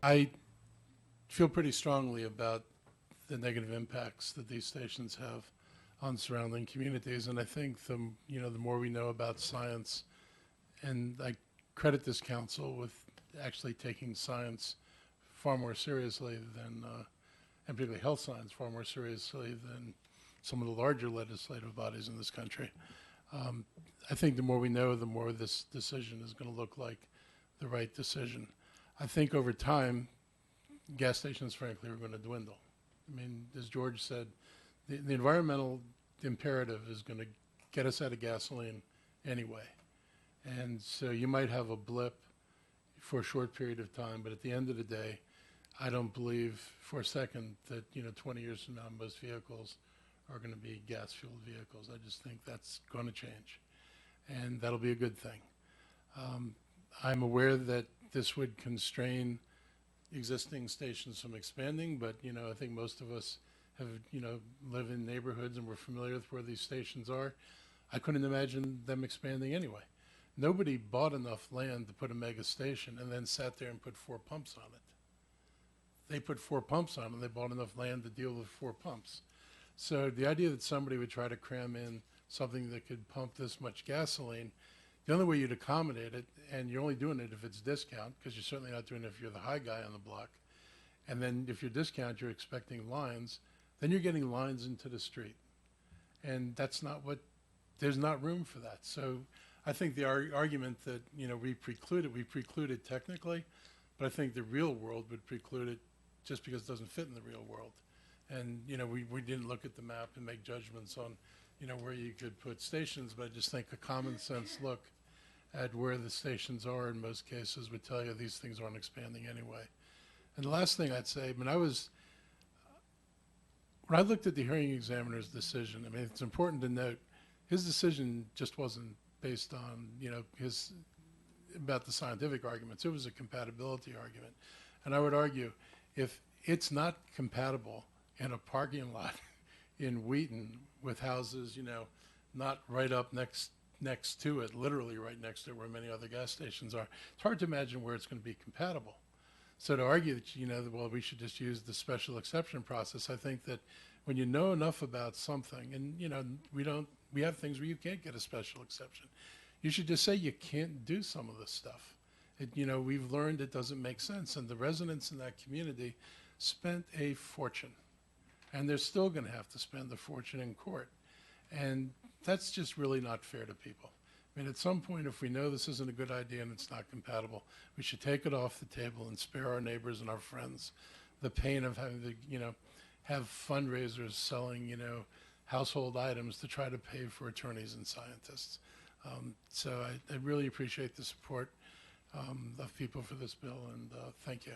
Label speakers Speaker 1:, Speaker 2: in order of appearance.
Speaker 1: I feel pretty strongly about the negative impacts that these stations have on surrounding communities, and I think the more we know about science, and I credit this council with actually taking science far more seriously than, and particularly health science far more seriously than some of the larger legislative bodies in this country. I think the more we know, the more this decision is going to look like the right decision. I think over time, gas stations, frankly, are going to dwindle. I mean, as George said, the environmental imperative is going to get us out of gasoline anyway. And so you might have a blip for a short period of time, but at the end of the day, I don't believe for a second that 20 years from now most vehicles are going to be gas-fueled vehicles. I just think that's going to change, and that'll be a good thing. I'm aware that this would constrain existing stations from expanding, but I think most of us have live in neighborhoods and we're familiar with where these stations are. I couldn't imagine them expanding anyway. Nobody bought enough land to put a mega station and then sat there and put 4 pumps on it. They put 4 pumps on it, and they bought enough land to deal with 4 pumps. So the idea that somebody would try to cram in something that could pump this much gasoline, the only way you'd accommodate it, and you're only doing it if it's discount, because you're certainly not doing it if you're the high guy on the block. And then if you're discount, you're expecting lines, then you're getting lines into the street. And that's not what, there's not room for that. So I think the argument that, we preclude it technically, but I think the real world would preclude it just because it doesn't fit in the real world. And, we didn't look at the map and make judgments on, where you could put stations, but I just think a common sense look at where the stations are in most cases would tell you these things aren't expanding anyway. And the last thing I'd say, when I looked at the hearing examiner's decision, I mean, it's important to note, his decision just wasn't based on, about the scientific arguments. It was a compatibility argument. And I would argue, if it's not compatible in a parking lot in Wheaton with houses, not right up next to it, literally right next to it where many other gas stations are, it's hard to imagine where it's going to be compatible. So to argue that, well, we should just use the special exception process, I think that when you know enough about something, and, we have things where you can't get a special exception. You should just say you can't do some of this stuff. We've learned it doesn't make sense, and the residents in that community spent a fortune, and they're still going to have to spend a fortune in court. And that's just really not fair to people. I mean, at some point, if we know this isn't a good idea and it's not compatible, we should take it off the table and spare our neighbors and our friends the pain of having to, have fundraisers selling, household items to try to pay for attorneys and scientists. So I really appreciate the support of people for this bill, and thank you.